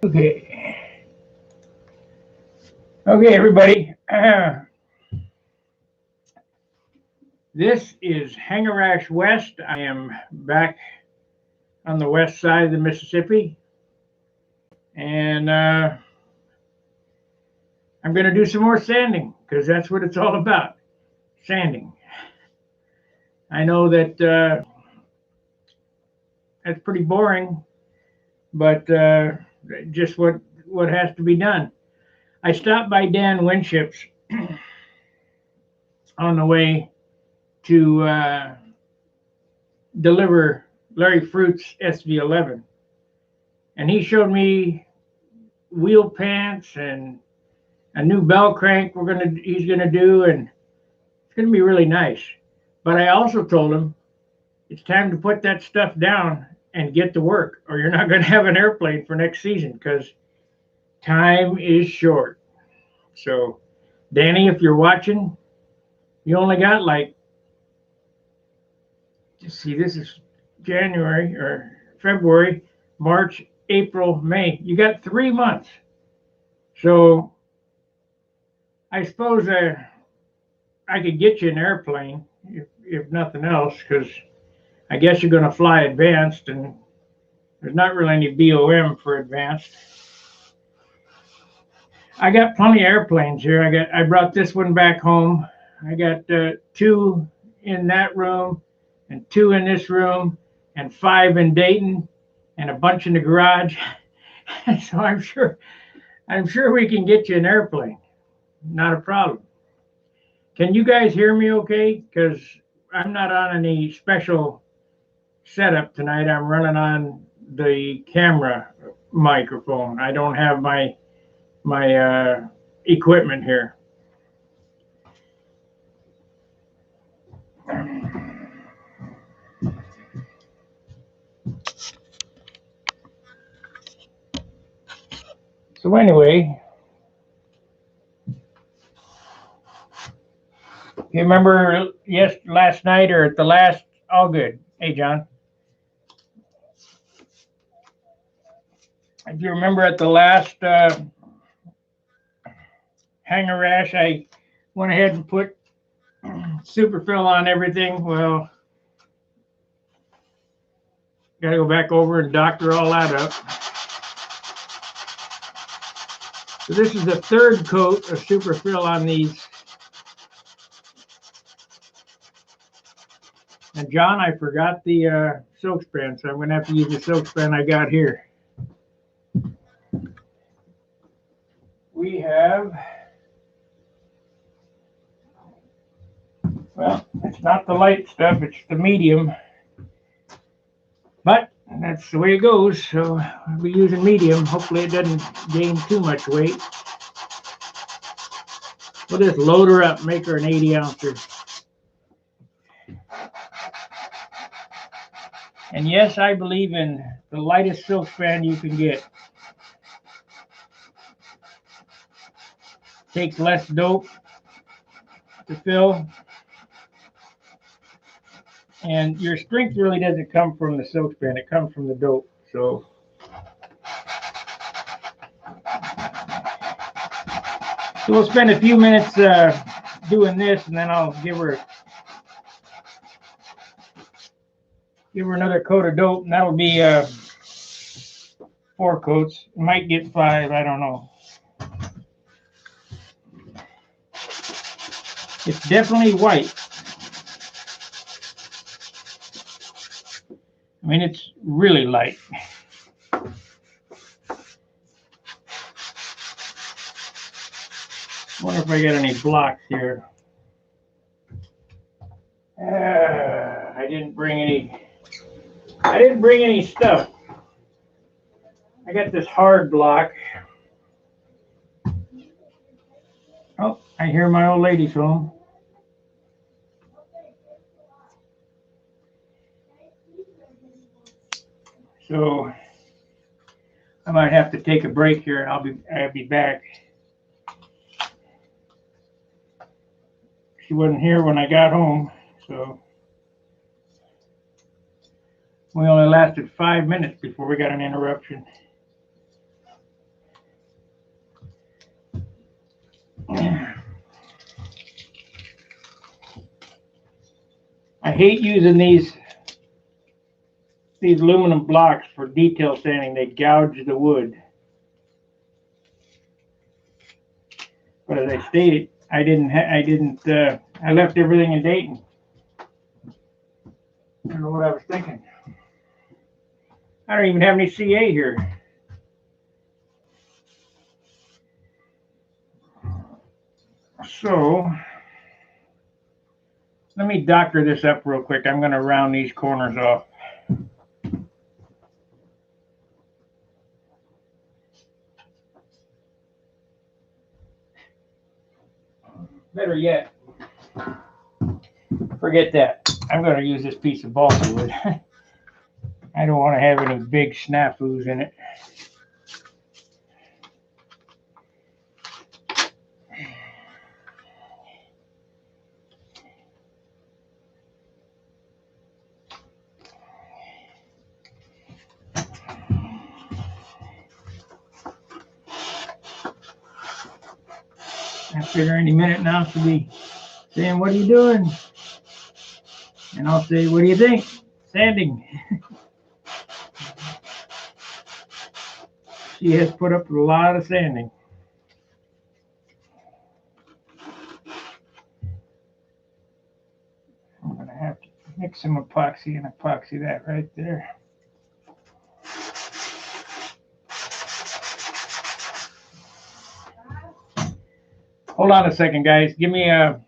Okay. Okay, everybody. This is Hangar Rash West. I am back on the west side of the Mississippi. And I'm going to do some more sanding because that's what it's all about. Sanding. I know that that's pretty boring, but just what has to be done. I stopped by Dan Winship's on the way to deliver Larry Fruit's SV11, and he showed me wheel pants and a new bell crank he's gonna do, and it's gonna be really nice. But I also told him it's time to put that stuff down and get to work, or you're not gonna have an airplane for next season because time is short. So, Danny, if you're watching, you only got this is January or February, March, April, May. You got 3 months. So I suppose I could get you an airplane if nothing else, because I guess you're going to fly advanced, and there's not really any BOM for advanced. I got plenty of airplanes here. I brought this one back home. I got 2 in that room, and 2 in this room, and 5 in Dayton, and a bunch in the garage. So I'm sure we can get you an airplane. Not a problem. Can you guys hear me okay? Because I'm not on any special setup tonight. I'm running on the camera microphone. I don't have my equipment here. So anyway, you remember last night or at the last, all good. Hey, John. If you remember at the last Hangar Rash, I went ahead and put super fill on everything. Well, got to go back over and doctor all that up. So this is the 3rd coat of super fill on these. And John, I forgot the silk span, so I'm going to have to use the silk span I got here. We have, well, it's not the light stuff, it's the medium. But that's the way it goes, so I'll be using medium. Hopefully it doesn't gain too much weight. We'll just load her up, make her an 80-ouncer. And yes, I believe in the lightest silk span you can get. Takes less dope to fill. And your strength really doesn't come from the silk span, it comes from the dope. So we'll spend a few minutes doing this, and then I'll give her another coat of dope, and that'll be 4 coats. Might get 5, I don't know. It's definitely white. I mean, it's really light. I wonder if I got any blocks here. I didn't bring any stuff. I got this hard block. Oh, I hear my old lady's home. So I might have to take a break here, and I'll be back. She wasn't here when I got home, so we only lasted 5 minutes before we got an interruption. I hate using these aluminum blocks for detail sanding. They gouge the wood. But as I stated, I left everything in Dayton. I don't know what I was thinking. I don't even have any CA here. So, let me doctor this up real quick. I'm going to round these corners off. Better yet, forget that. I'm going to use this piece of balsa wood. I don't want to have any big snafus in it. I figure any minute now she'll be saying, "What are you doing?" And I'll say, "What do you think? Sanding." She has put up a lot of sanding. I'm going to have to mix some epoxy and epoxy that right there. Hold on a second, guys. We're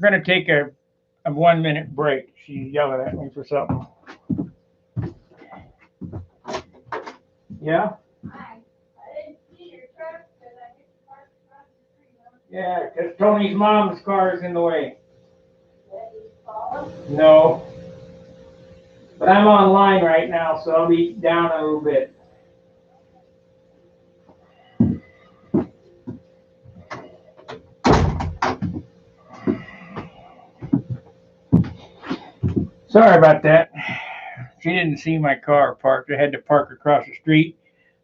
going to take a 1 minute break. She's yelling at me for something. Yeah? Hi. I didn't see your truck because I hit the park across the street. Yeah, because Tony's mom's car is in the way. No. But I'm online right now, so I'll be down a little bit. Sorry about that. She didn't see my car parked. I had to park across the street.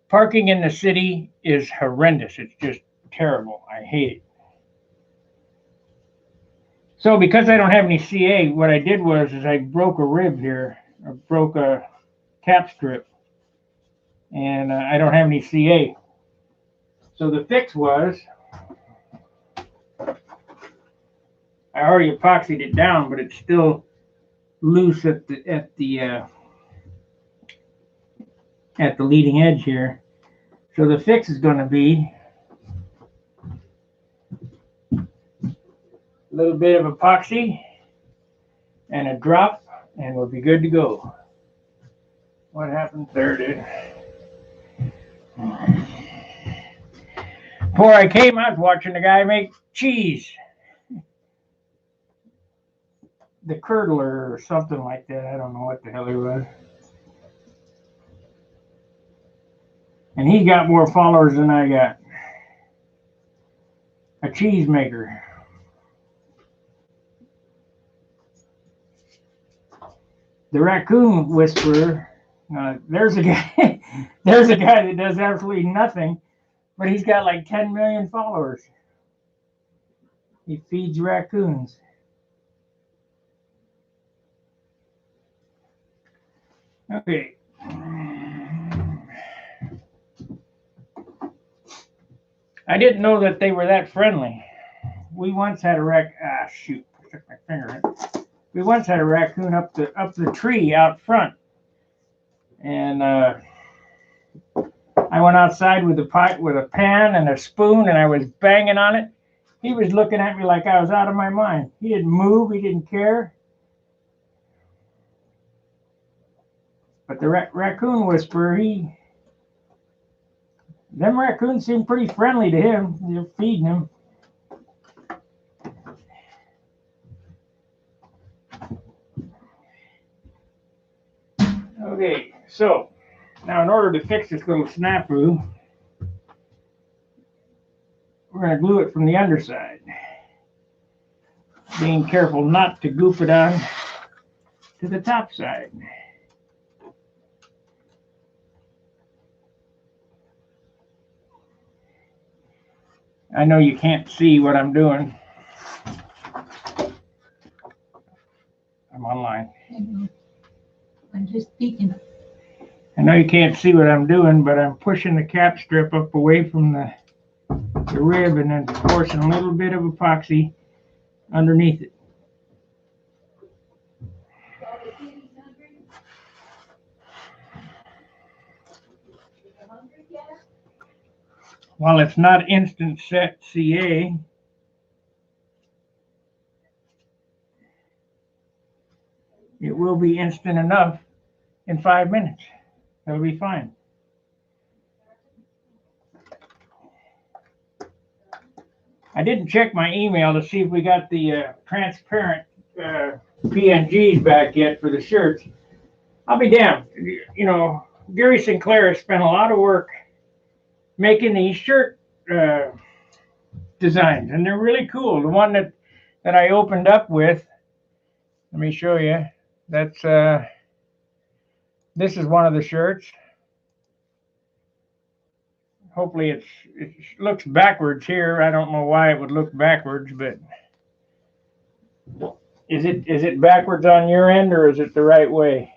Parking in the city is horrendous. It's just terrible. I hate it. So because I don't have any CA, what I did was I broke a rib here. I broke a cap strip. And I don't have any CA. So the fix was I already epoxied it down, but it's still loose at the leading edge here. So the fix is going to be a little bit of epoxy and a drop, and we'll be good to go. What happened there, dude? Before I came, I was watching the guy make cheese. The curdler or something like that. I don't know what the hell he was. And he got more followers than I got. A cheese maker. The raccoon whisperer. There's a guy. There's a guy that does absolutely nothing, but he's got like 10 million followers. He feeds raccoons. Okay. I didn't know that they were that friendly. We once had a shoot! I took my finger in. We once had a raccoon up the tree out front, and I went outside with a pan and a spoon, and I was banging on it. He was looking at me like I was out of my mind. He didn't move. He didn't care. But the raccoon whisperer, them raccoons seem pretty friendly to him. They're feeding him. Okay, so now in order to fix this little snafu, we're going to glue it from the underside. Being careful not to goop it on to the top side. I know you can't see what I'm doing. I'm online. I know. I'm just peeking. I know you can't see what I'm doing, but I'm pushing the cap strip up away from the rib and then forcing a little bit of epoxy underneath it. While it's not instant set CA, it will be instant enough in 5 minutes. That'll be fine. I didn't check my email to see if we got the transparent PNGs back yet for the shirts. I'll be damned. You know, Gary Sinclair has spent a lot of work making these shirt designs, and they're really cool. The one that I opened up with, let me show you. That's this is one of the shirts. Hopefully it looks backwards here. I don't know why it would look backwards, but is it backwards on your end, or is it the right way?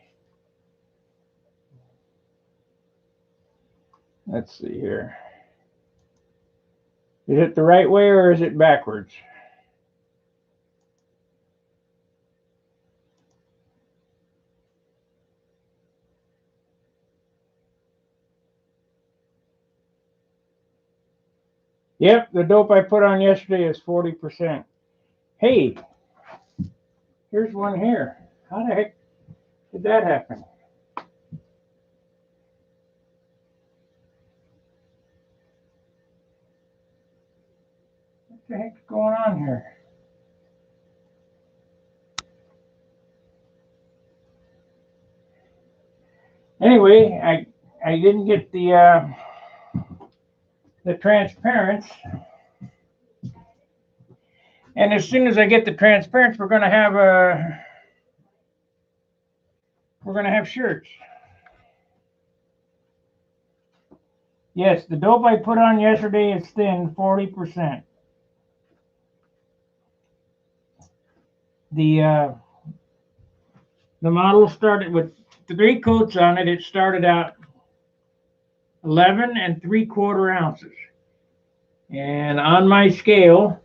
Let's see here. Is it the right way or is it backwards? Yep, the dope I put on yesterday is 40%. Hey, here's one here. How the heck did that happen? What the heck's going on here? Anyway, I didn't get the transparents, and as soon as I get the transparents, we're gonna have shirts. Yes, the dope I put on yesterday is thin, 40%. The model started with 3 coats on it. It started out 11 3/4 ounces. And on my scale,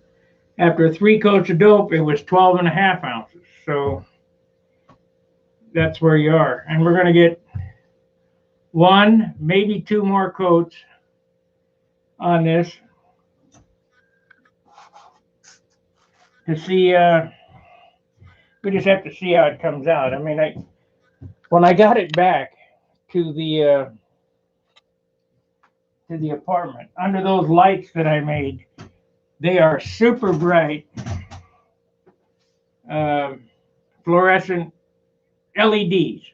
after 3 coats of dope, it was 12.5 ounces. So that's where you are. And we're going to get 1, maybe 2 more coats on this to see. We just have to see how it comes out. I mean, when I got it back to the apartment, under those lights that I made, they are super bright fluorescent LEDs.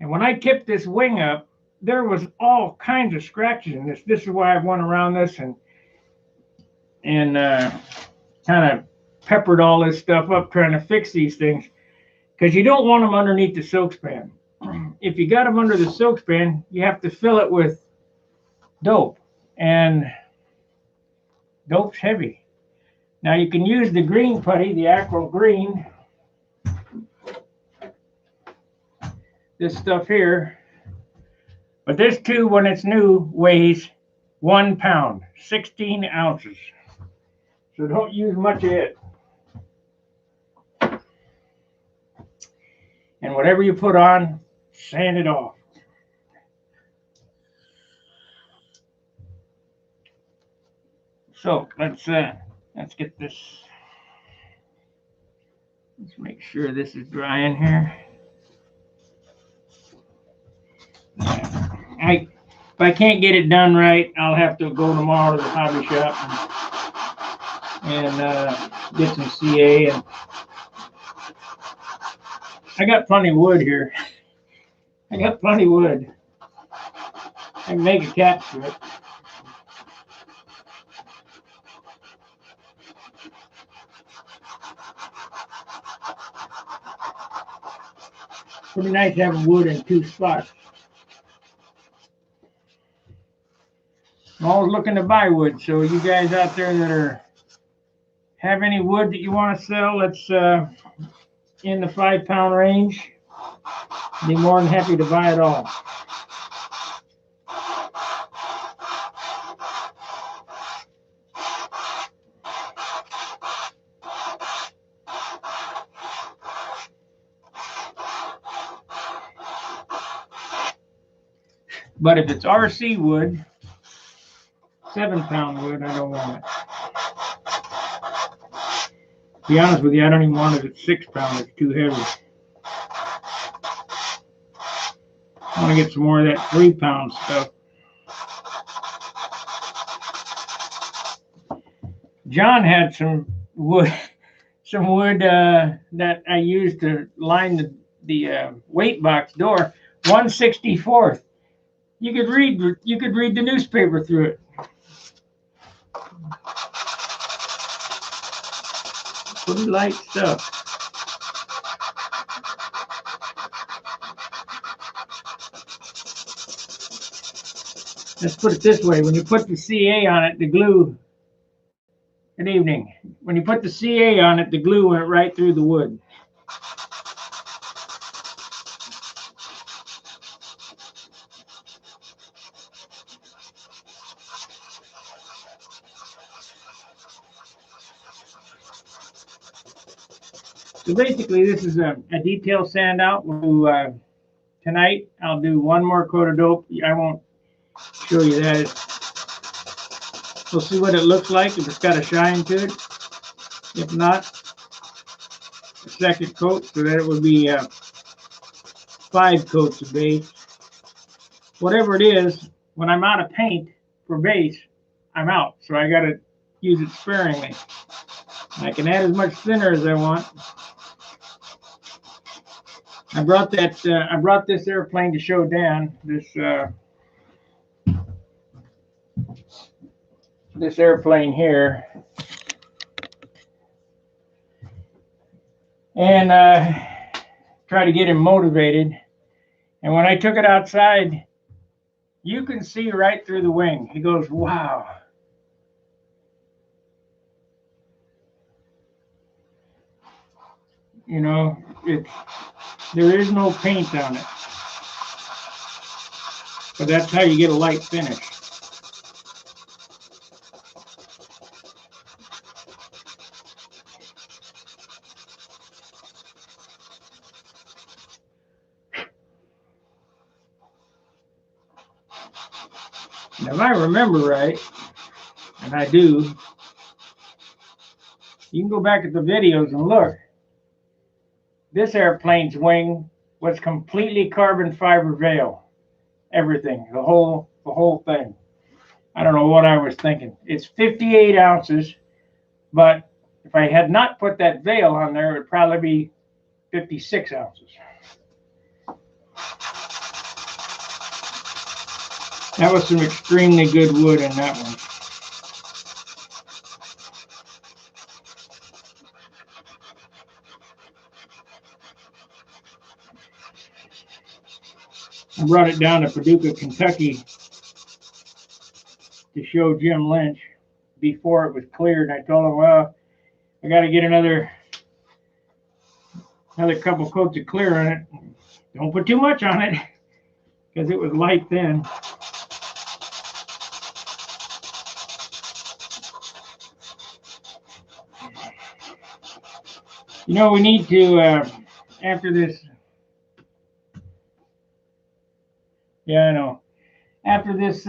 And when I tipped this wing up, there was all kinds of scratches in this. This is why I went around this and kind of peppered all this stuff up trying to fix these things, because you don't want them underneath the silk span. If you got them under the silk span, you have to fill it with dope, and dope's heavy. Now you can use the green putty, the Acryl green, this stuff here, but this too, when it's new, weighs 1 pound, 16 ounces. So don't use much of it. And whatever you put on, sand it off. So let's get this. Let's make sure this is drying here. If I can't get it done right, I'll have to go tomorrow to the hobby shop and get some CA. And I got plenty of wood here. I got plenty of wood. I can make a cap strip. Pretty nice having wood in 2 spots. I'm always looking to buy wood, so you guys out there that have any wood that you want to sell, let's in the 5-pound range, I'd be more than happy to buy it all. But if it's RC wood, 7-pound wood, I don't want it. To be honest with you, I don't even want it at 6-pound. It's too heavy. I want to get some more of that 3-pound stuff. John had some wood, that I used to line the weight box door. 1/64. You could read the newspaper through it. Pretty light stuff. Let's put it this way: when you put the CA on it, the glue. Good evening. When you put the CA on it, the glue went right through the wood. So basically, this is a detail sand out. Tonight, I'll do one more coat of dope. I won't show you that. We'll see what it looks like, if it's got a shine to it. If not, a second coat, so that it would be 5 coats of base. Whatever it is, when I'm out of paint for base, I'm out. So I got to use it sparingly. I can add as much thinner as I want. I brought this airplane to show Dan. This airplane here, and try to get him motivated. And when I took it outside, you can see right through the wing. He goes, "Wow." You know, there is no paint on it, but that's how you get a light finish. Now, if I remember right, and I do, you can go back at the videos and look. This airplane's wing was completely carbon fiber veil. Everything, the whole thing. I don't know what I was thinking. It's 58 ounces, but if I had not put that veil on there, it would probably be 56 ounces. That was some extremely good wood in that one. I brought it down to Paducah, Kentucky to show Jim Lynch before it was cleared. I told him, well, I got to get another couple coats of clear on it. Don't put too much on it because it was light thin. You know, we need to, after this, yeah, I know, after this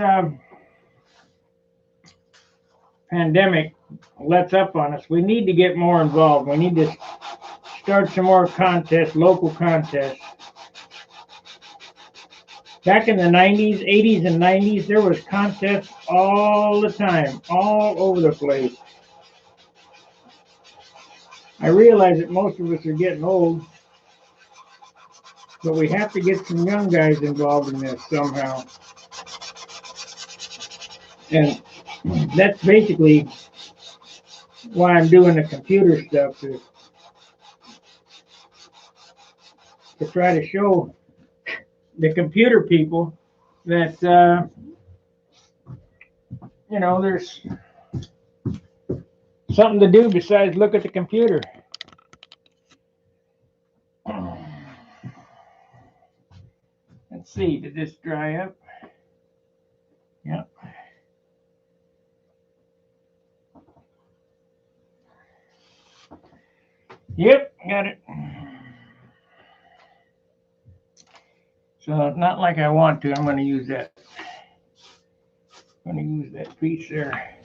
pandemic lets up on us, we need to get more involved. We need to start some more contests, local contests. Back in the 90s, 80s, and 90s, there was contests all the time, all over the place. I realize that most of us are getting old, but we have to get some young guys involved in this somehow. And that's basically why I'm doing the computer stuff, to try to show the computer people that, you know, there's something to do besides look at the computer. Let's see, did this dry up? Yep. Yep, got it. So not like I want to, I'm going to use that. I'm going to use that piece there.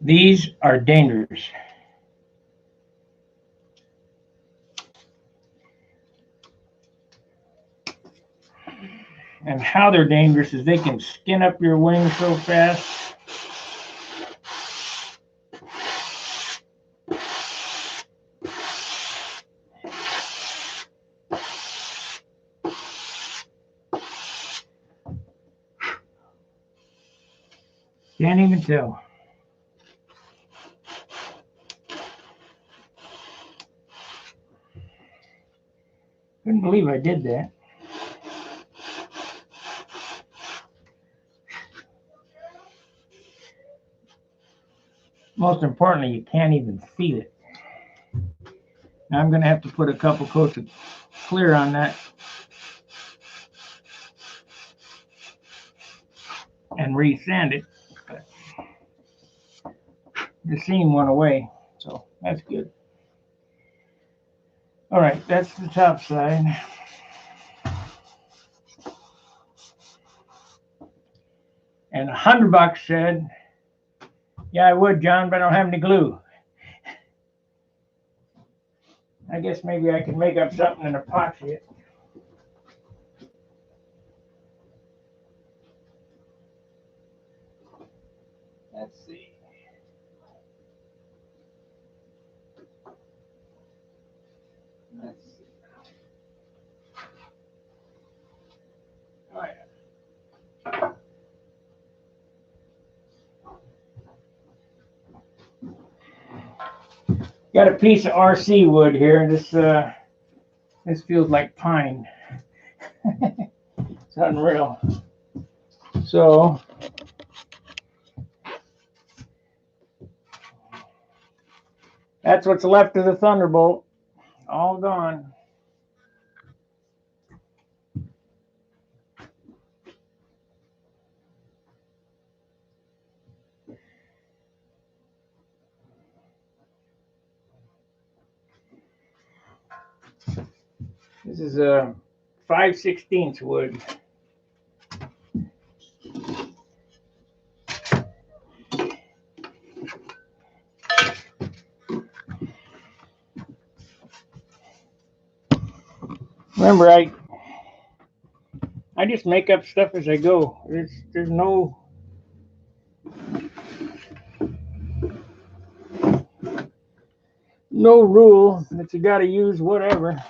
These are dangerous. And how they're dangerous is they can skin up your wings so fast. Can't even tell. Couldn't believe I did that. Most importantly, you can't even feel it. Now I'm going to have to put a couple coats of clear on that and resand it. But the seam went away, so that's good. All right, that's the top side. And $100 said, yeah, I would, John, but I don't have any glue. I guess maybe I can make up something and epoxy it. Let's see. Let's see. Oh, yeah. Got a piece of RC wood here. This feels like pine. It's unreal. So that's what's left of the Thunderbolt. All gone. This is a 5/16 wood. Remember, I just make up stuff as I go. There's no rule that you got to use whatever.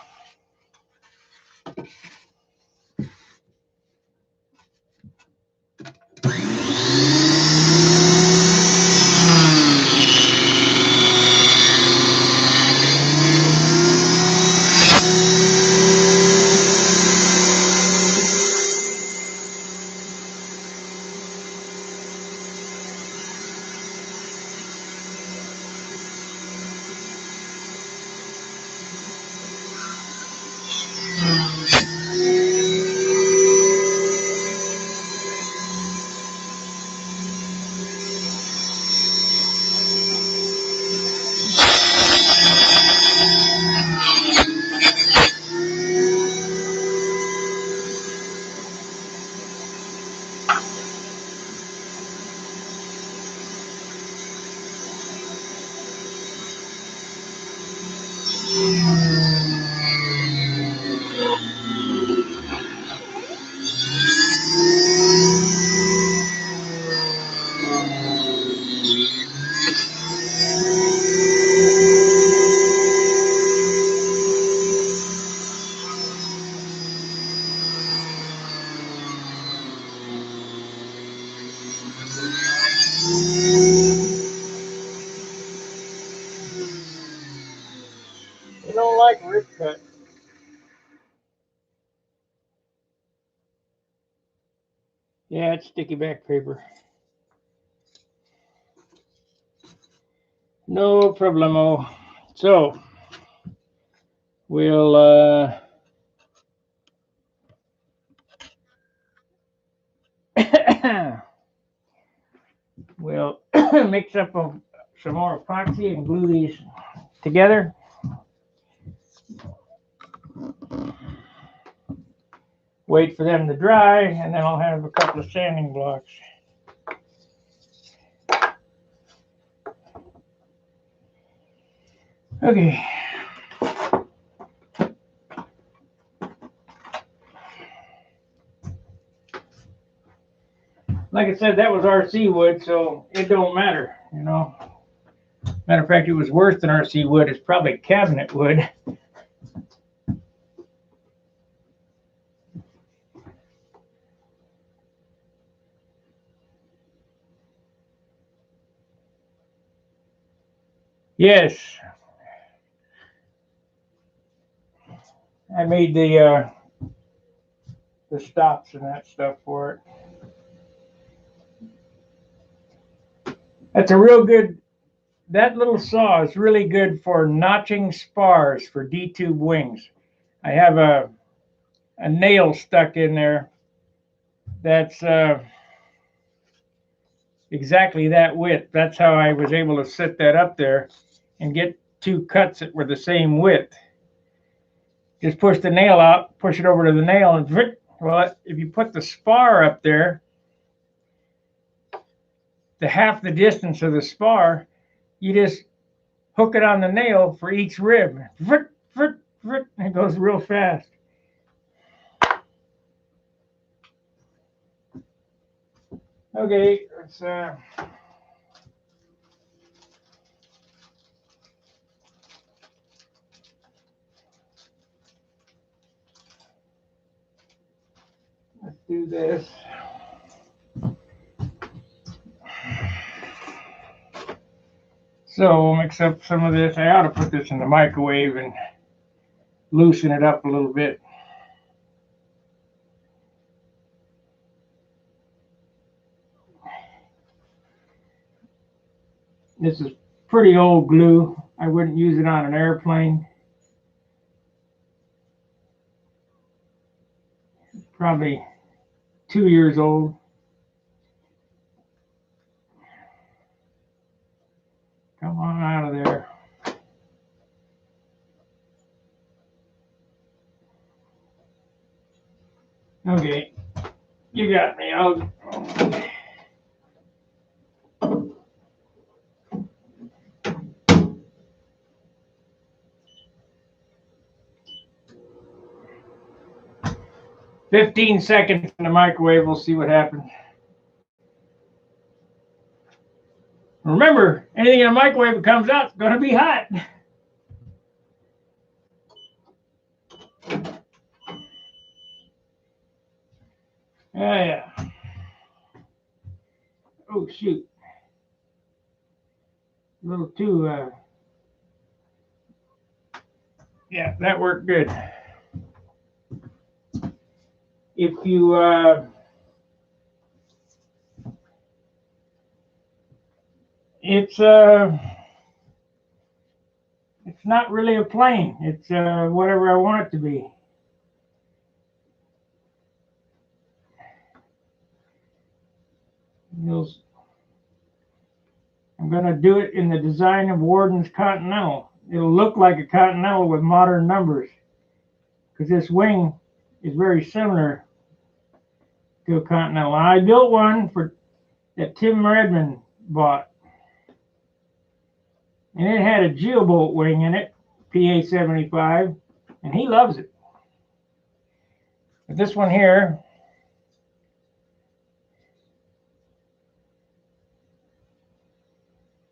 You don't like rip cut. Yeah, it's sticky back paper. No problemo. So we'll we'll mix up some more epoxy and glue these together. Wait for them to dry, and then I'll have a couple of sanding blocks. Okay. Like I said, that was RC wood, so it don't matter, you know. Matter of fact, it was worse than RC wood. It's probably cabinet wood. Yes, I made the stops and that stuff for it. That's a real good. That little saw is really good for notching spars for D-tube wings. I have a nail stuck in there that's exactly that width. That's how I was able to set that up there and get two cuts that were the same width. Just push the nail out, push it over to the nail, and well, if you put the spar up there, the half the distance of the spar, you just hook it on the nail for each rib. It goes real fast. Okay, let's do this. So we'll mix up some of this. I ought to put this in the microwave and loosen it up a little bit. This is pretty old glue. I wouldn't use it on an airplane. It's probably 2 years old. Come on out of there. Okay, you got me. I'll. 15 seconds in the microwave. We'll see what happens. Remember, anything in the microwave that comes out is going to be hot. Yeah. Oh, shoot. A little too, yeah, that worked good. If you, it's not really a plane. It's whatever I want it to be. I'm going to do it in the design of Warden's Continental. It'll look like a Continental with modern numbers, because this wing is very similar to a Continental. I built one that Tim Redmond bought, and it had a geobolt wing in it, PA-75, and he loves it. But this one here,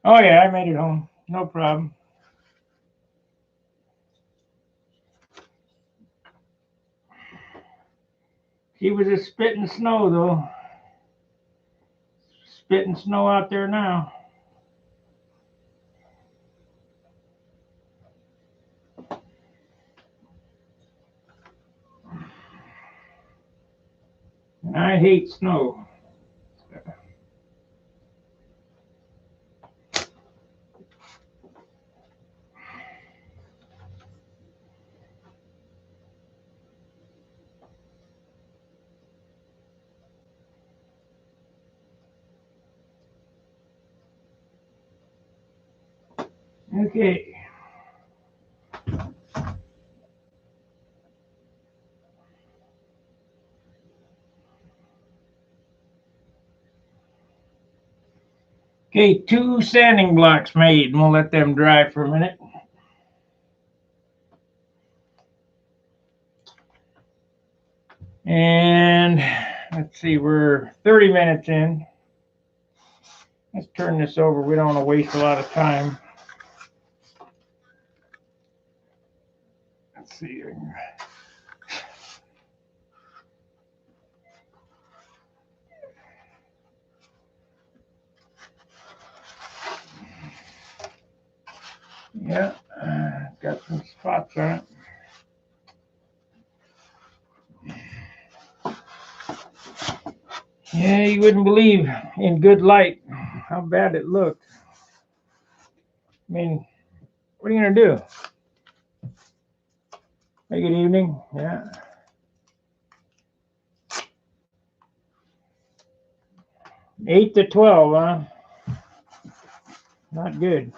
oh yeah, I made it home, no problem. She was just spitting snow though. Spitting snow out there now. And I hate snow. Okay. Okay, 2 sanding blocks made, and we'll let them dry for a minute. And let's see, we're 30 minutes in. Let's turn this over. We don't want to waste a lot of time. Let's see. Yeah, got some spots on it. Yeah, you wouldn't believe in good light how bad it looked. I mean, what are you going to do? Make it evening? Yeah. Eight to 12, huh? Not good.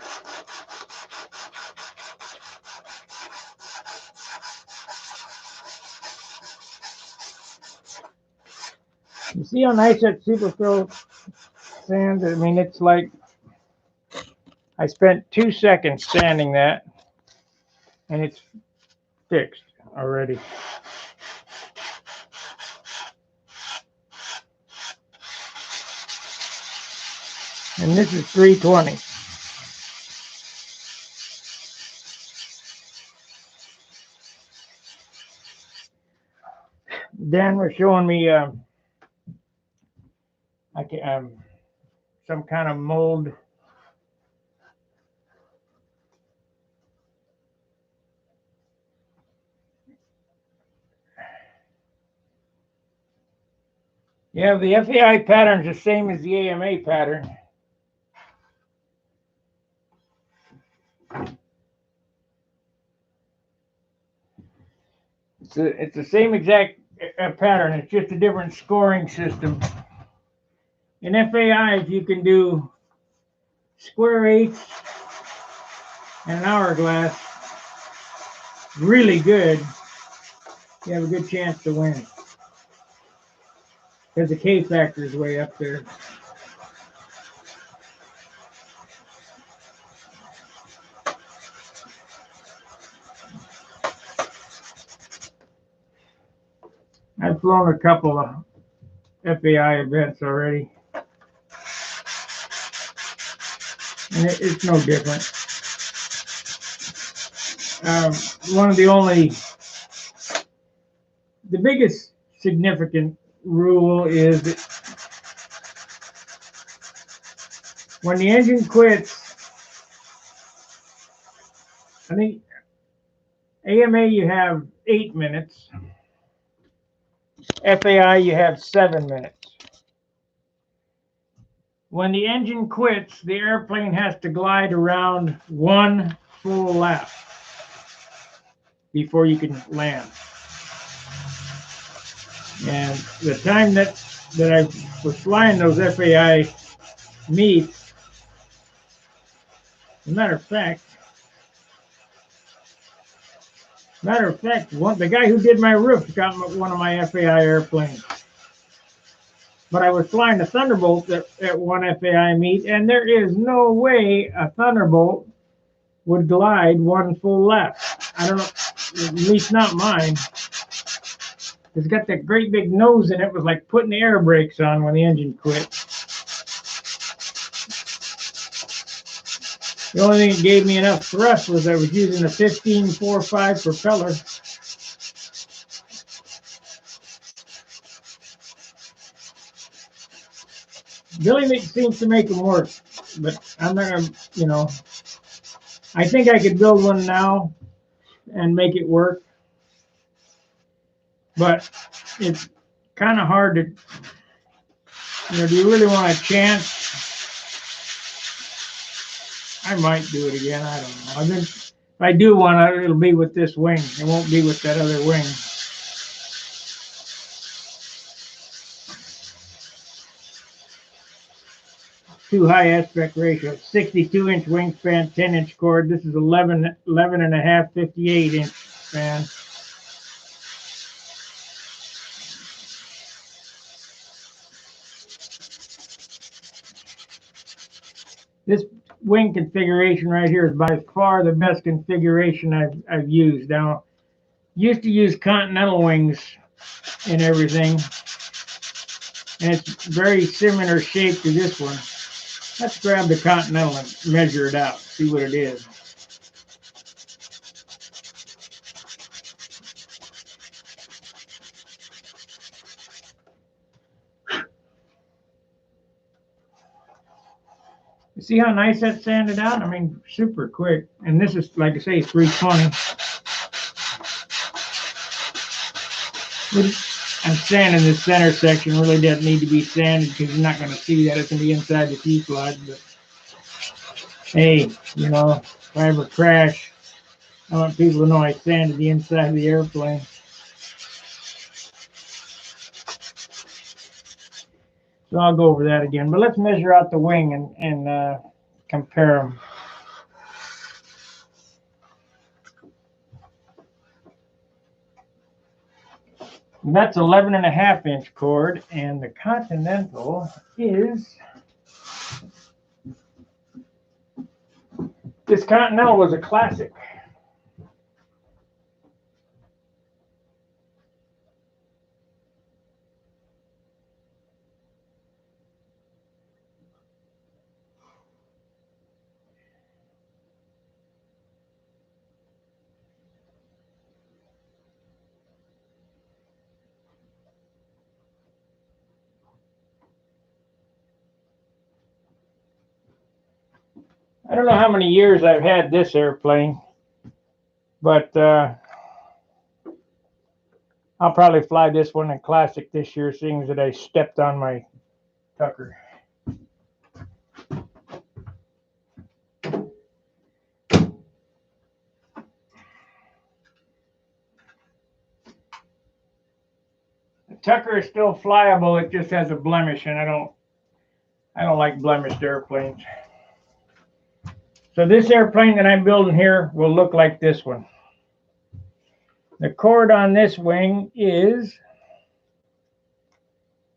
You see how nice that Super Pro sand? I mean, it's like I spent 2 seconds sanding that, and it's fixed already. And this is 320. Dan was showing me some kind of mold. Yeah, the FAI pattern is the same as the AMA pattern. It's the same exact pattern. It's just a different scoring system. In FAIs, you can do square eighths and an hourglass really good. You have a good chance to win because the K factor is way up there. I've flown a couple of FAI events already, and it's no different. One of the biggest significant rule is that when the engine quits, I think AMA you have 8 minutes, FAI you have 7 minutes. When the engine quits, the airplane has to glide around 1 full lap before you can land. And the time that I was flying those FAI meets, as a matter of fact, the guy who did my roof got one of my FAI airplanes. But I was flying the Thunderbolt at one FAI meet, and there is no way a Thunderbolt would glide 1 full lap. I don't know, at least not mine. It's got that great big nose, and it was like putting the air brakes on when the engine quit. The only thing that gave me enough thrust was I was using a 15.45 propeller. Billy seems to make them work, but I'm not gonna, I think I could build one now and make it work, but it's kind of hard to, do you really want a chance? I might do it again. I don't know. If I do one, it'll be with this wing. It won't be with that other wing. too high aspect ratio. 62-inch wingspan, 10-inch cord. This is 11 and a half, 58-inch span. This wing configuration right here is by far the best configuration I've used. Now, used to use Continental wings and everything, and it's very similar shape to this one. Let's grab the Continental and measure it out, see what it is. You see how nice that sanded out? I mean, super quick. And this is, like I say, 320. I'm sanding this center section. Really doesn't need to be sanded because you're not going to see that. It's going to be inside the fuselage. But hey, you know, if I ever crash, I want people to know I sanded the inside of the airplane. So I'll go over that again. But let's measure out the wing and compare them. And that's 11 and a half inch cord, and the Continental is, this Continental was a classic. I don't know how many years I've had this airplane, but I'll probably fly this one in Classic this year, seeing that I stepped on my Tucker. The Tucker is still flyable. It just has a blemish, and I don't like blemished airplanes. So this airplane that I'm building here will look like this one. The cord on this wing is,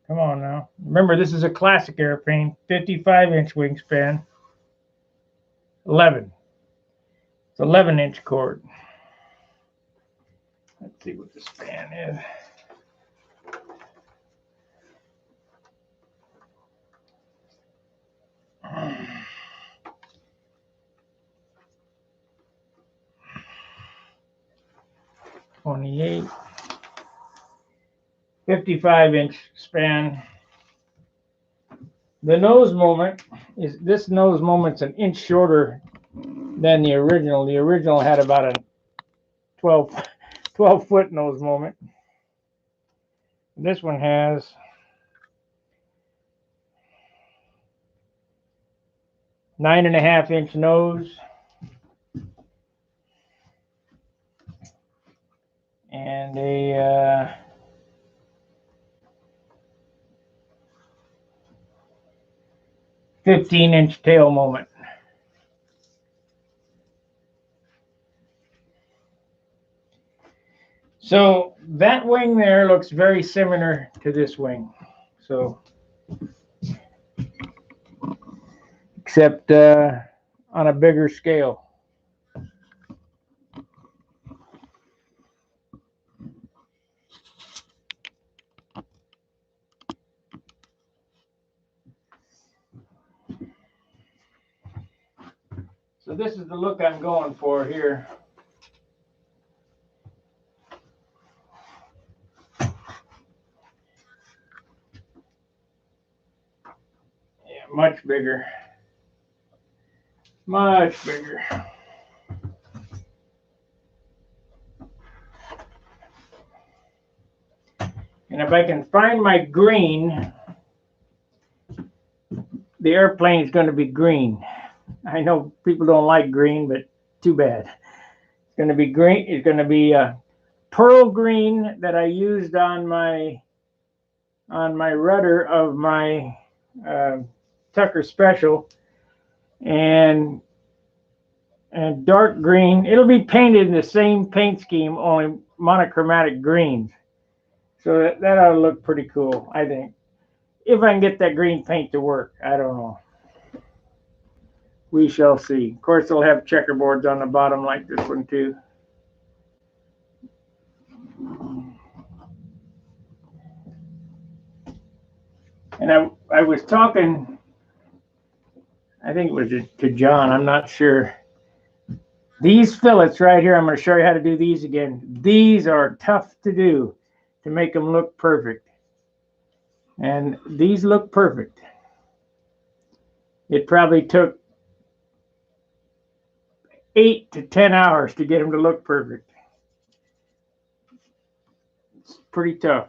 come on now. Remember, this is a classic airplane, 55-inch wingspan, 11. It's 11-inch cord. Let's see what the span is. (28) 55-inch span. The nose moment is, this nose moment's an inch shorter than the original. The original had about a 12-foot nose moment. This one has 9.5-inch nose and a 15-inch tail moment. So that wing there looks very similar to this wing. So, except on a bigger scale. So this is the look I'm going for here. Yeah, much bigger. Much bigger. And if I can find my green, the airplane is going to be green. I know people don't like green, but too bad. It's going to be green. It's going to be a pearl green that I used on my rudder of my Tucker Special, and dark green. It'll be painted in the same paint scheme, only monochromatic greens. So that ought to look pretty cool, I think. If I can get that green paint to work, I don't know. We shall see. Of course, they'll have checkerboards on the bottom like this one too. And I was talking, I think it was to John, I'm not sure. These fillets right here, I'm going to show you how to do these again. These are tough to do to make them look perfect. And these look perfect. It probably took 8 to 10 hours to get them to look perfect. It's pretty tough.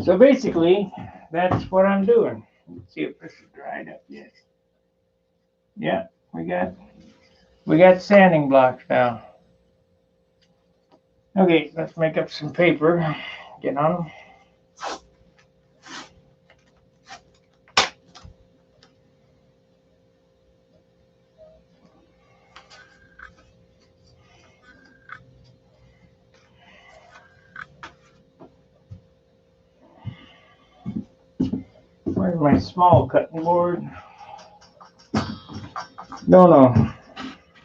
So basically, that's what I'm doing. Let's see if this is dried up yet. Yeah, we got sanding blocks now. Okay, let's make up some paper. Get on them. Where's my small cutting board? No.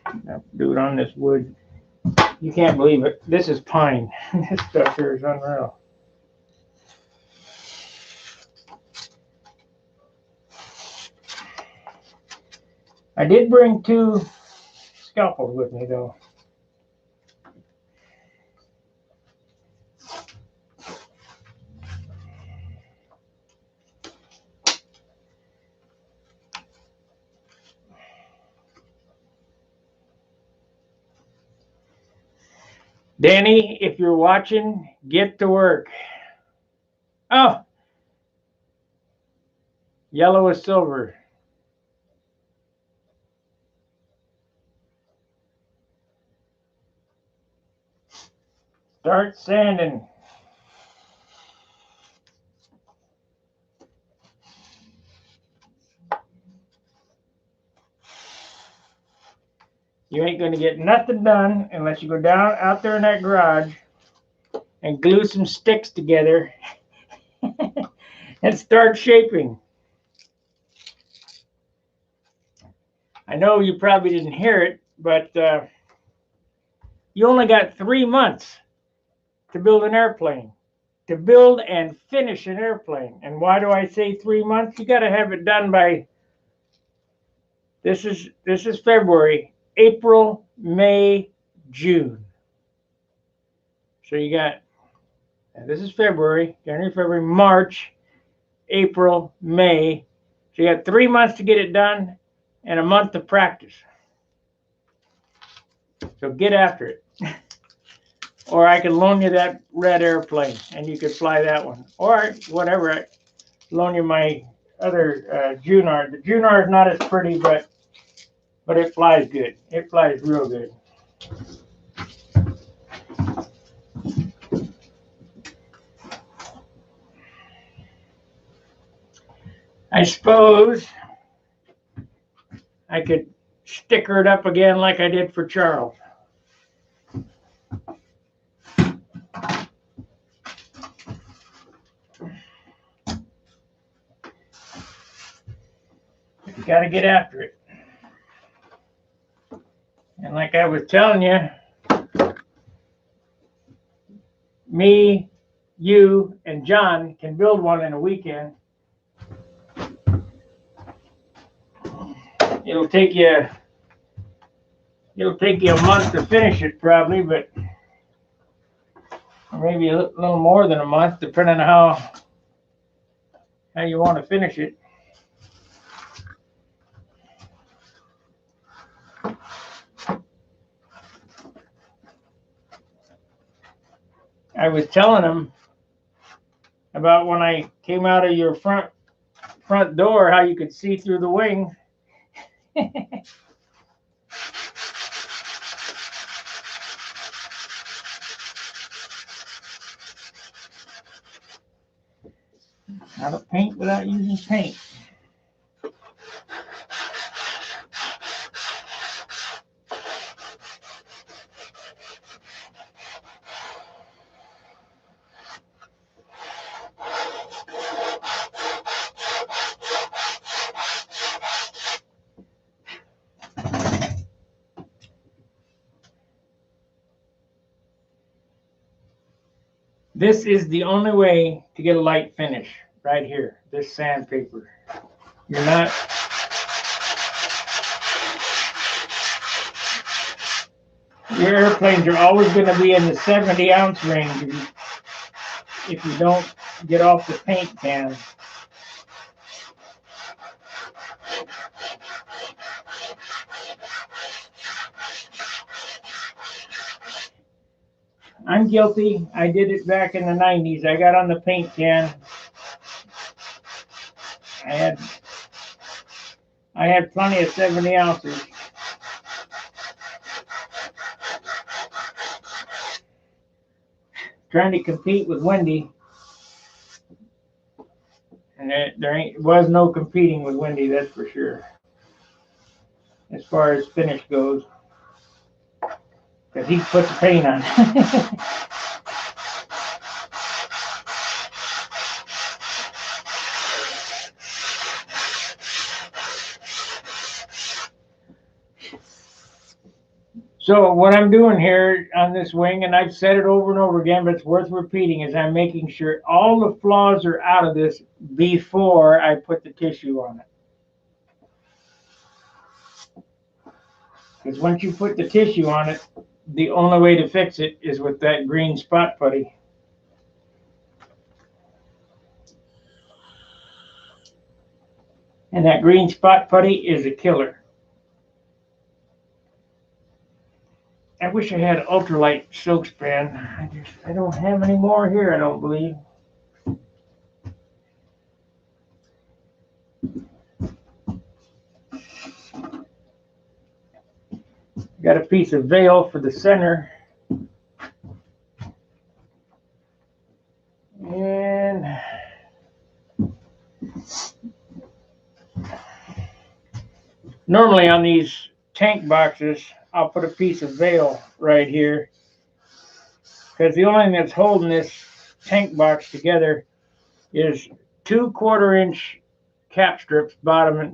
I have to do it on this wood. You can't believe it. This is pine. This stuff here is unreal. I did bring 2 scalpels with me though. Danny, if you're watching, get to work. Oh, yellow is silver. Start sanding. You ain't going to get nothing done unless you go down out there in that garage and glue some sticks together and start shaping. I know you probably didn't hear it, but you only got 3 months to build an airplane, to build and finish an airplane. And why do I say 3 months? You got to have it done by, this is February, April, May, June. So you got, this is February, January, February, March, April, May. So you got 3 months to get it done and a month to practice. So get after it. Or I can loan you that red airplane and you could fly that one. Or whatever, I loan you my other Junard. The Junard is not as pretty, but it flies good. It flies real good. I suppose I could sticker it up again like I did for Charles. You got to get after it. And like I was telling you, me, you, and John can build one in a weekend. It'll take you It'll take you a month to finish it probably, but maybe a little more than a month, depending on how you want to finish it. I was telling him about when I came out of your front door, how you could see through the wing. How to paint without using paint. This is the only way to get a light finish, right here, this sandpaper. You're not, your airplanes are always going to be in the 70-ounce range if you don't get off the paint can. I'm guilty. I did it back in the 90s. I got on the paint can. I had plenty of 70 ounces. Trying to compete with Wendy. And there was no competing with Wendy, that's for sure. As far as finish goes. Because he put the paint on. So what I'm doing here on this wing, and I've said it over and over again, but it's worth repeating, is I'm making sure all the flaws are out of this before I put the tissue on it. Because once you put the tissue on it, the only way to fix it is with that green spot putty. And that green spot putty is a killer. I wish I had ultralight silk span. I don't have any more here, I don't believe. Got a piece of veil for the center. And normally on these tank boxes, I'll put a piece of veil right here. Because the only thing that's holding this tank box together is 2 1/4-inch cap strips, bottom,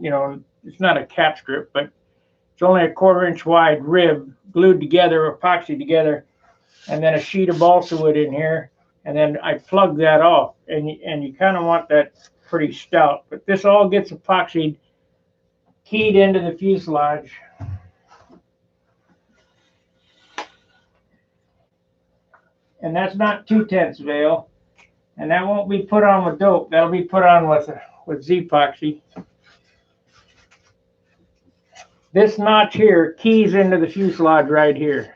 it's not a cap strip, but it's only a 1/4-inch wide rib glued together, epoxy together, and then a sheet of balsa wood in here, and then I plug that off, and you kind of want that pretty stout, but this all gets epoxied, keyed into the fuselage. And that's not 2/10 veil, and that won't be put on with dope. That'll be put on with Z-epoxy. This notch here keys into the fuselage right here,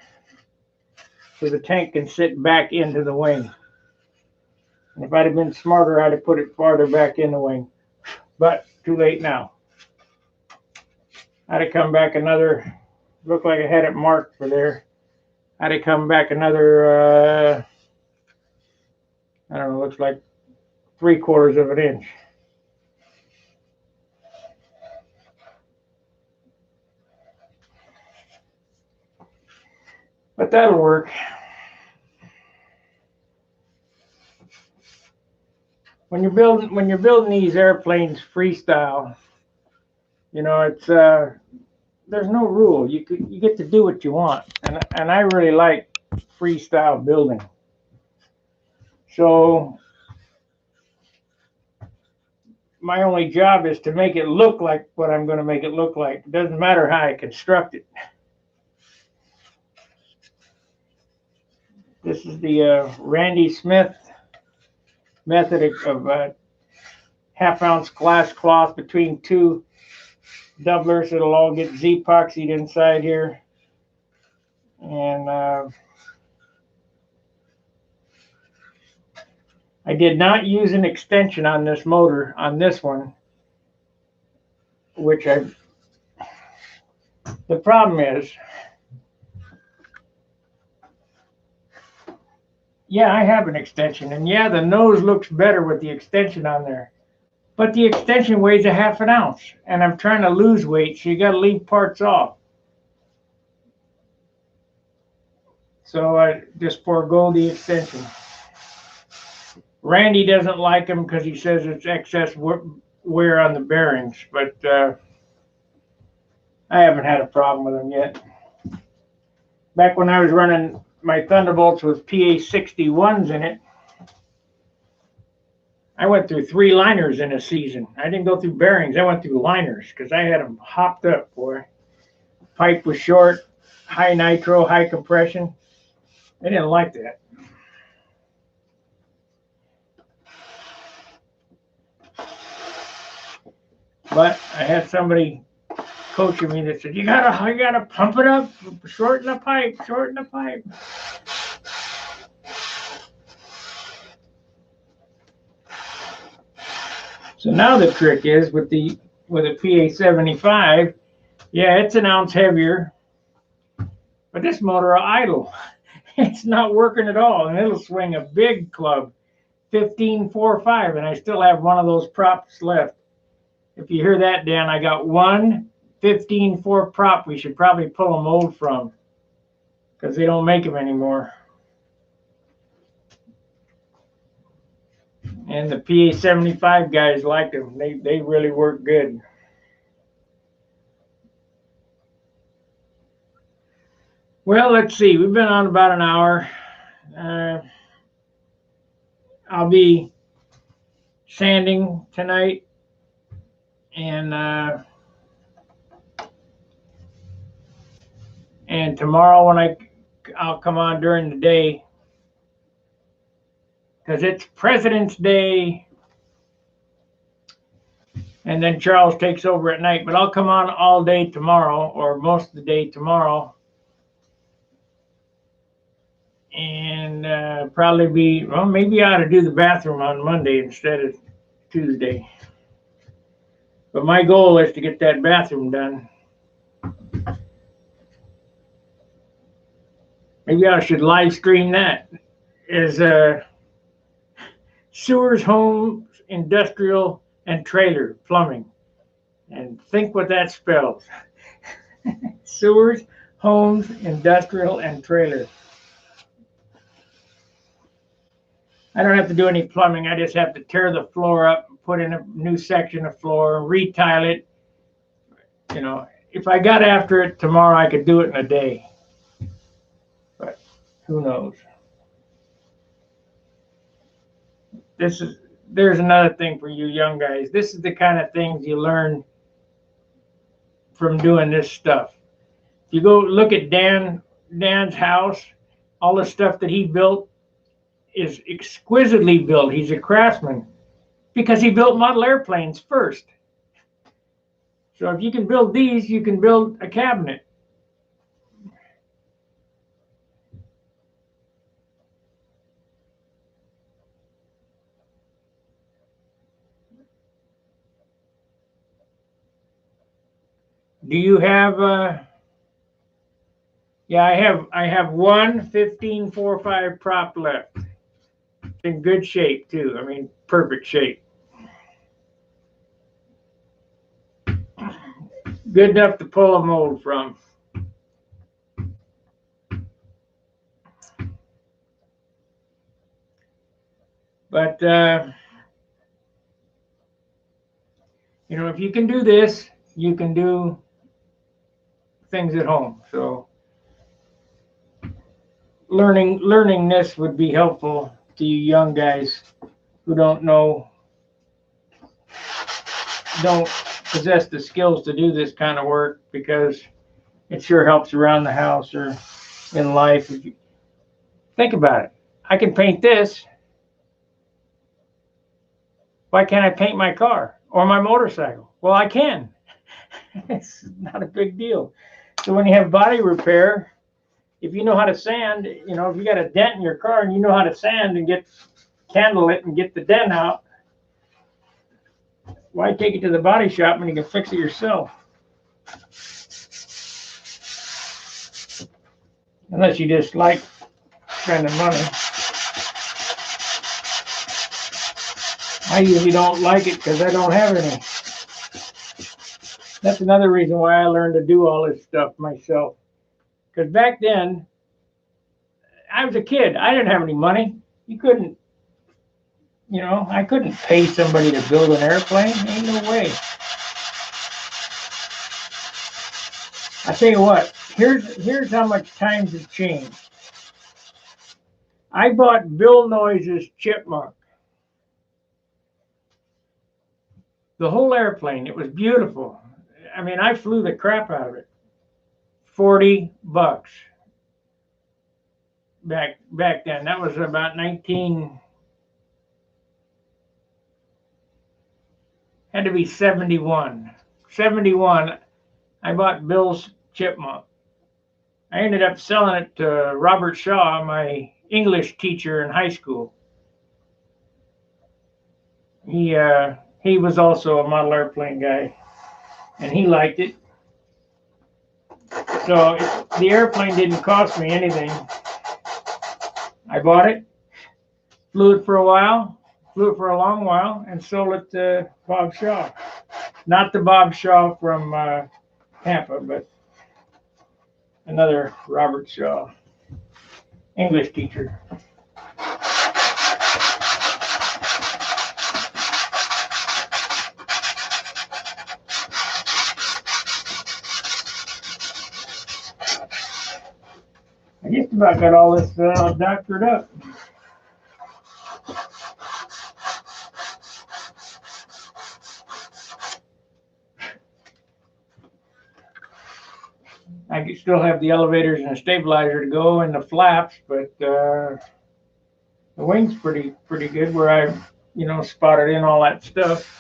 so the tank can sit back into the wing. And if I'd have been smarter, I'd have put it farther back in the wing, but too late now. I'd have come back another, looked like I had it marked for there. I'd have come back another, I don't know, looks like 3/4 of an inch. But that'll work. When you're building these airplanes freestyle, it's there's no rule. You get to do what you want, and I really like freestyle building. So my only job is to make it look like what I'm going to make it look like. It doesn't matter how I construct it. This is the Randy Smith method of half-ounce glass cloth between two doublers. It'll all get Z-epoxied inside here. And I did not use an extension on this motor, on this one, which the problem is, yeah, I have an extension, and yeah, the nose looks better with the extension on there. But the extension weighs a half an ounce, and I'm trying to lose weight, so you got to leave parts off. So I just forego the extension. Randy doesn't like them because he says it's excess wear on the bearings, but I haven't had a problem with them yet. Back when I was running my Thunderbolts with PA61s in it, I went through 3 liners in a season. I didn't go through bearings. I went through liners because I had them hopped up, boy. Pipe was short, high nitro, high compression. They didn't like that. But I had somebody coaching me that said, you gotta pump it up, shorten the pipe, shorten the pipe. So now the trick is with a PA75, yeah, it's an ounce heavier, but this motor will idle. It's not working at all, and it'll swing a big club, 15.45, and I still have one of those props left. If you hear that, Dan, I got one 15.4 prop we should probably pull a mold from because they don't make them anymore. And the PA75 guys like them. They really work good. Well, let's see. We've been on about an hour. I'll be sanding tonight, and tomorrow when I'll come on during the day because it's President's Day, and then Charles takes over at night. But I'll come on all day tomorrow, or most of the day tomorrow, and probably maybe I ought to do the bathroom on Monday instead of Tuesday. But my goal is to get that bathroom done. Maybe I should live stream that. Is sewers, homes, industrial, and trailer plumbing. And think what that spells. Sewers, homes, industrial, and trailer. I don't have to do any plumbing. I just have to tear the floor up, put in a new section of floor, retile it. You know, if I got after it tomorrow, I could do it in a day. But who knows? There's another thing for you young guys. This is the kind of things you learn from doing this stuff. You go look at Dan's house, all the stuff that he built is exquisitely built. He's a craftsman because he built model airplanes first. So if you can build these, you can build a cabinet. Do you have yeah, I have one 15.45 prop left. It's in good shape too. I mean, perfect shape. Good enough to pull a mold from. But you know, if you can do this, you can do things at home. So learning this would be helpful to you young guys who don't possess the skills to do this kind of work, because it sure helps around the house or in life. Think about it. I can paint this. Why can't I paint my car or my motorcycle? Well, I can. It's not a big deal. So when you have body repair, if you know how to sand, if you got a dent in your car and you know how to sand and candle it and get the dent out, why take it to the body shop when you can fix it yourself? Unless you just like spending money. I usually don't like it because I don't have any. That's another reason why I learned to do all this stuff myself. Because back then, I was a kid. I didn't have any money. You couldn't, I couldn't pay somebody to build an airplane. Ain't no way. I tell you what, here's how much times have changed. I bought Bill Noyes' Chipmunk. The whole airplane. It was beautiful. I mean, I flew the crap out of it. $40 back then. That was about 19. Had to be 71. 71. I bought Bill's Chipmunk. I ended up selling it to Robert Shaw, my English teacher in high school. He was also a model airplane guy, and he liked it. So the airplane didn't cost me anything. I bought it, flew it for a while, flew it for a long while, and sold it to Bob Shaw. Not the Bob Shaw from Tampa, but another Robert Shaw, English teacher. I just about got all this doctored up. I could still have the elevators and the stabilizer to go and the flaps, but the wing's pretty good where I spotted in all that stuff.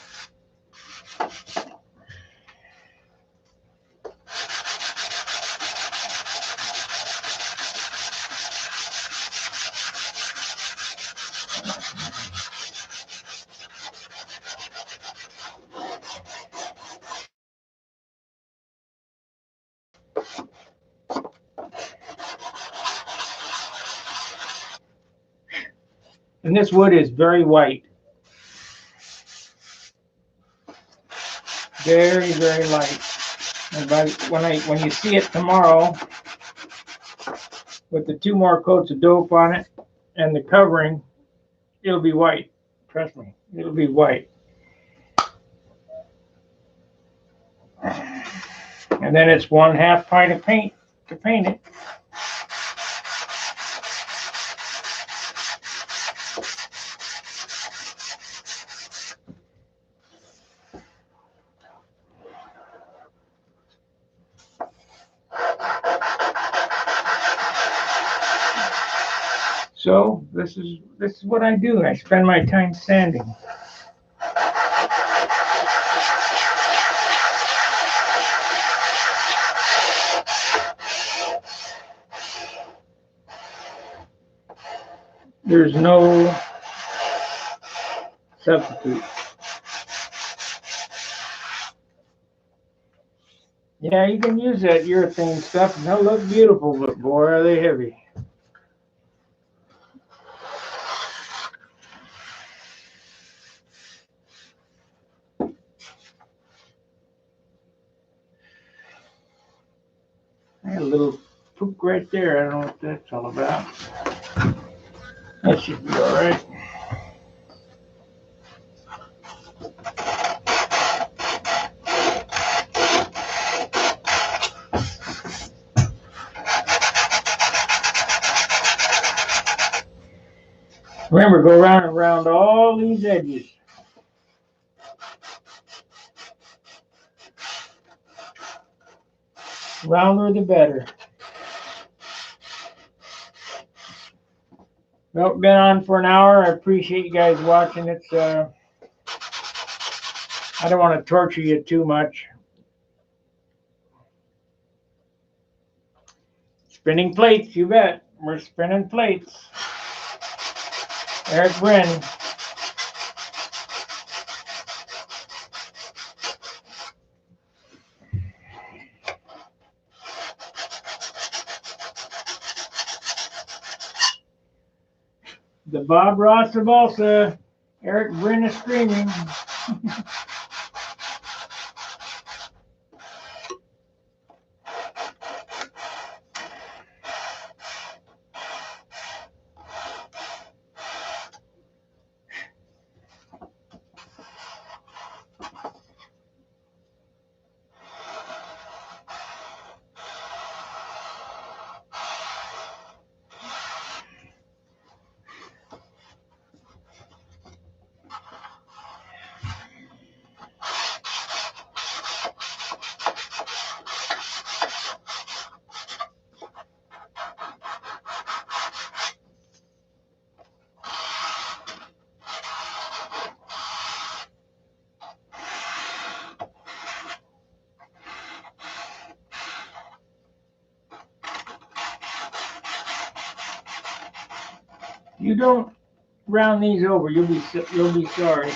And this wood is very white. Very, very light. And when you see it tomorrow, with the 2 more coats of dope on it and the covering, it'll be white. Trust me, it'll be white. And then it's 1/2 pint of paint to paint it. So this is what I do. I spend my time sanding. There's no substitute. Yeah, you can use that urethane stuff and they'll look beautiful, but boy, are they heavy. I had a little poop right there. I don't know what that's all about. That should be all right. Remember, go round and round all these edges. Rounder the better. Well, been on for an hour. I appreciate you guys watching. It's I don't want to torture you too much. Spinning plates, you bet. We're spinning plates. Eric Bryn. The Bob Ross of Balsa. Eric Bryn is screaming. You don't round these over, you'll be sorry.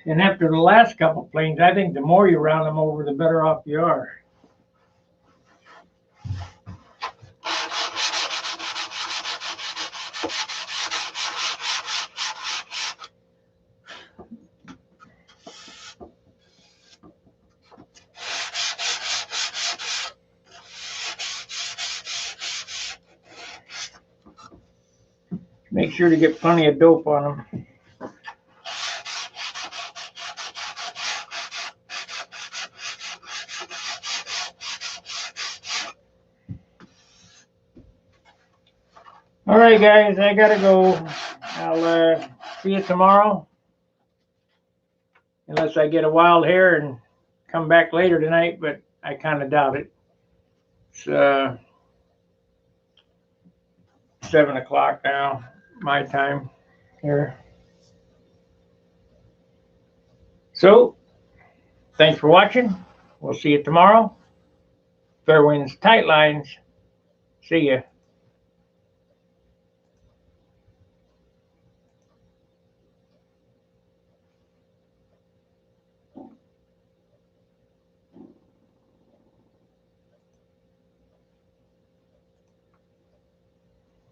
And after the last couple planes, I think the more you round them over, the better off you are. Make sure to get plenty of dope on them. All right, guys, I gotta go. I'll see you tomorrow. Unless I get a wild hair and come back later tonight, but I kind of doubt it. It's 7 o'clock now, my time here. So, thanks for watching. We'll see you tomorrow. Fair winds, tight lines. See ya.